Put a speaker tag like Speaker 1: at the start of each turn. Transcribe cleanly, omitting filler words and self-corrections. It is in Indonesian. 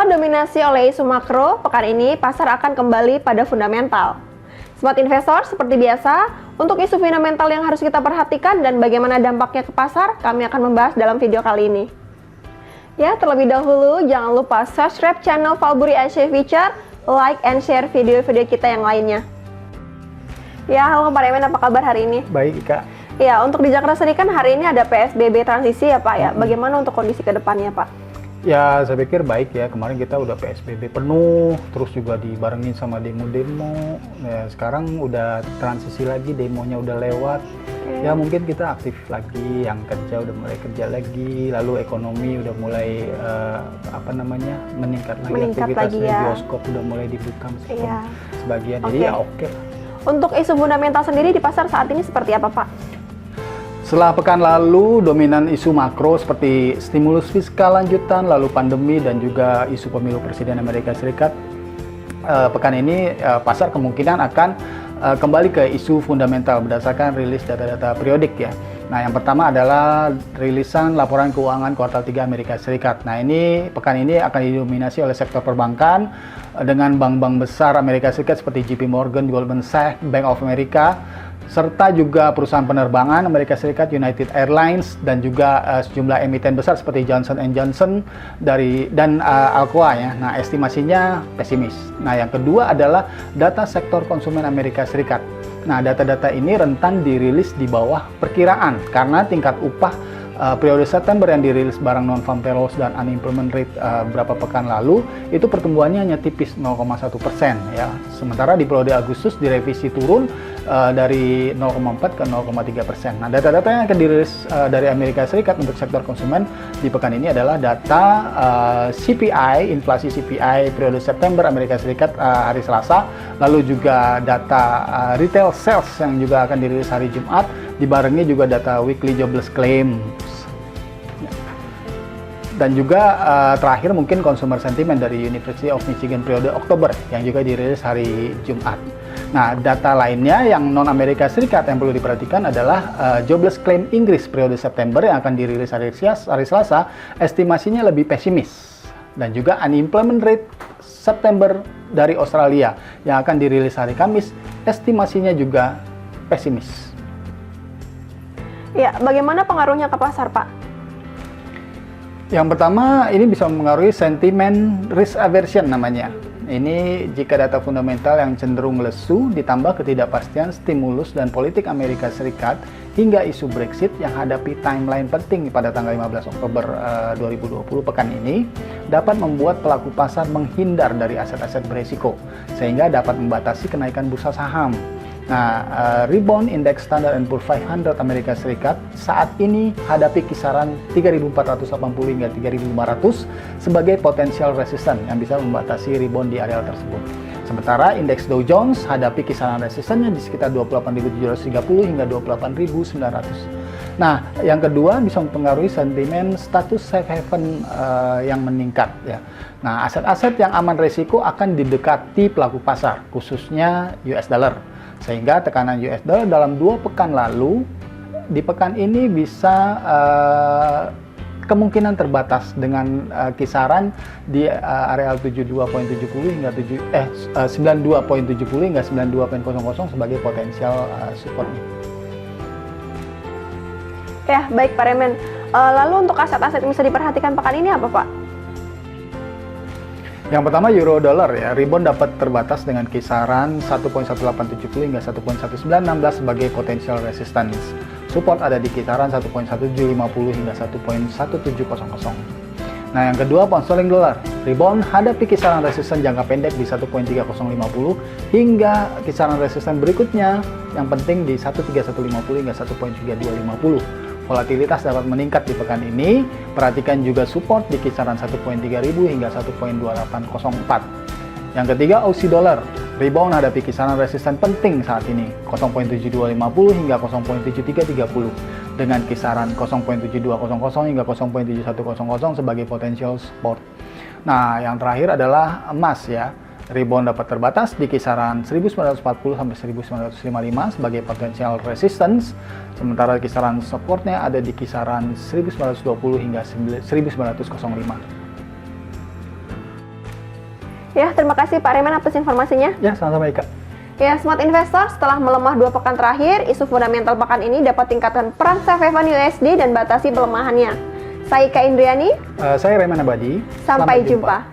Speaker 1: Setelah dominasi oleh isu makro, pekan ini pasar akan kembali pada fundamental. Smart Investor, seperti biasa, untuk isu fundamental yang harus kita perhatikan dan bagaimana dampaknya ke pasar, kami akan membahas dalam video kali ini. Ya, terlebih dahulu, jangan lupa subscribe channel Valbury Asia Future, like and share video-video kita yang lainnya. Ya, halo Pak Remen, apa kabar hari ini?
Speaker 2: Baik, Kak.
Speaker 1: Ya, untuk di Jakarta sendiri kan hari ini ada PSBB transisi ya Pak ya. Bagaimana untuk kondisi ke depannya Pak?
Speaker 2: Ya, saya pikir baik ya. Kemarin kita udah PSBB penuh, terus juga dibarengin sama demo-demo. Ya, sekarang udah transisi lagi, demonya udah lewat. Ya, mungkin kita aktif lagi, yang kerja udah mulai kerja lagi, lalu ekonomi udah mulai meningkat lagi aktivitasnya,
Speaker 1: ya.
Speaker 2: Bioskop udah mulai dibuka sebagian. Jadi ya oke.
Speaker 1: Untuk isu fundamental sendiri di pasar saat ini seperti apa Pak?
Speaker 2: Setelah pekan lalu, dominan isu makro seperti stimulus fiskal lanjutan, lalu pandemi, dan juga isu pemilu presiden Amerika Serikat. Pekan ini pasar kemungkinan akan kembali ke isu fundamental berdasarkan rilis data-data periodik ya. Nah, yang pertama adalah rilisan laporan keuangan kuartal 3 Amerika Serikat. Nah, pekan ini akan didominasi oleh sektor perbankan dengan bank-bank besar Amerika Serikat seperti JP Morgan, Goldman Sachs, Bank of America, serta juga perusahaan penerbangan Amerika Serikat, United Airlines, dan juga sejumlah emiten besar seperti Johnson & Johnson dan Alcoa ya. Nah, estimasinya pesimis. Nah, yang kedua adalah data sektor konsumen Amerika Serikat. Nah, data-data ini rentan dirilis di bawah perkiraan karena tingkat upah periode September yang dirilis barang non-farm payrolls dan unemployment rate beberapa pekan lalu itu pertumbuhannya hanya tipis 0,1% ya. Sementara di periode Agustus direvisi turun dari 0,4 ke 0,3%. Nah, data-data yang akan dirilis dari Amerika Serikat untuk sektor konsumen di pekan ini adalah data CPI, inflasi CPI periode September Amerika Serikat hari Selasa, lalu juga data retail sales yang juga akan dirilis hari Jumat, dibarengi juga data weekly jobless claim. Dan juga terakhir mungkin consumer sentiment dari University of Michigan periode Oktober yang juga dirilis hari Jumat. Nah, data lainnya yang non-Amerika Serikat yang perlu diperhatikan adalah jobless claim Inggris periode September yang akan dirilis hari Selasa, estimasinya lebih pesimis. Dan juga unemployment rate September dari Australia yang akan dirilis hari Kamis, estimasinya juga pesimis.
Speaker 1: Ya, bagaimana pengaruhnya ke pasar, Pak?
Speaker 2: Yang pertama, ini bisa mempengaruhi sentimen risk aversion namanya. Ini jika data fundamental yang cenderung lesu ditambah ketidakpastian stimulus dan politik Amerika Serikat hingga isu Brexit yang hadapi timeline penting pada tanggal 15 Oktober 2020 pekan ini dapat membuat pelaku pasar menghindar dari aset-aset beresiko sehingga dapat membatasi kenaikan bursa saham. Nah, rebound indeks Standard & Poor's 500 Amerika Serikat saat ini hadapi kisaran 3.480 hingga 3.500 sebagai potensial resisten yang bisa membatasi rebound di area tersebut. Sementara indeks Dow Jones hadapi kisaran resistennya di sekitar 28.730 hingga 28.900. Nah, yang kedua bisa mempengaruhi sentimen status safe haven yang meningkat ya. Nah, aset-aset yang aman risiko akan didekati pelaku pasar, khususnya US dollar. Sehingga tekanan US dollar dalam 2 pekan lalu, di pekan ini bisa kemungkinan terbatas dengan kisaran di areal 72.70 hingga 92.70 hingga 92.00 sebagai potensial supportnya.
Speaker 1: Ya, baik Pak Remen. Lalu untuk aset-aset yang bisa diperhatikan pekan ini apa Pak?
Speaker 2: Yang pertama euro dollar ya, rebound dapat terbatas dengan kisaran 1.1870 hingga 1.1916 sebagai potential resistance. Support ada di kisaran 1.1750 hingga 1.1700. Nah, yang kedua pound sterling dollar, rebound hadapi kisaran resisten jangka pendek di 1.3050 hingga kisaran resisten berikutnya yang penting di 1.3150 hingga 1.3250. Volatilitas dapat meningkat di pekan ini. Perhatikan juga support di kisaran 1.3000 hingga 1.2804. Yang ketiga, Aussie dollar. Rebound hadapi kisaran resisten penting saat ini, 0.7250 hingga 0.7330 dengan kisaran 0.7200 hingga 0.7100 sebagai potential support. Nah, yang terakhir adalah emas ya. Rebound dapat terbatas di kisaran 1940 sampai 1955 sebagai potensial resistance, sementara kisaran supportnya ada di kisaran 1920 hingga 1905.
Speaker 1: Ya, terima kasih Pak Reman atas informasinya.
Speaker 2: Ya, sama-sama Ika.
Speaker 1: Ya, Smart Investor, setelah melemah 2 pekan terakhir, isu fundamental pekan ini dapat tingkatkan peran safe haven USD dan batasi pelemahannya. Saya Ika Indriani.
Speaker 2: Saya Reman Abadi.
Speaker 1: Sampai jumpa.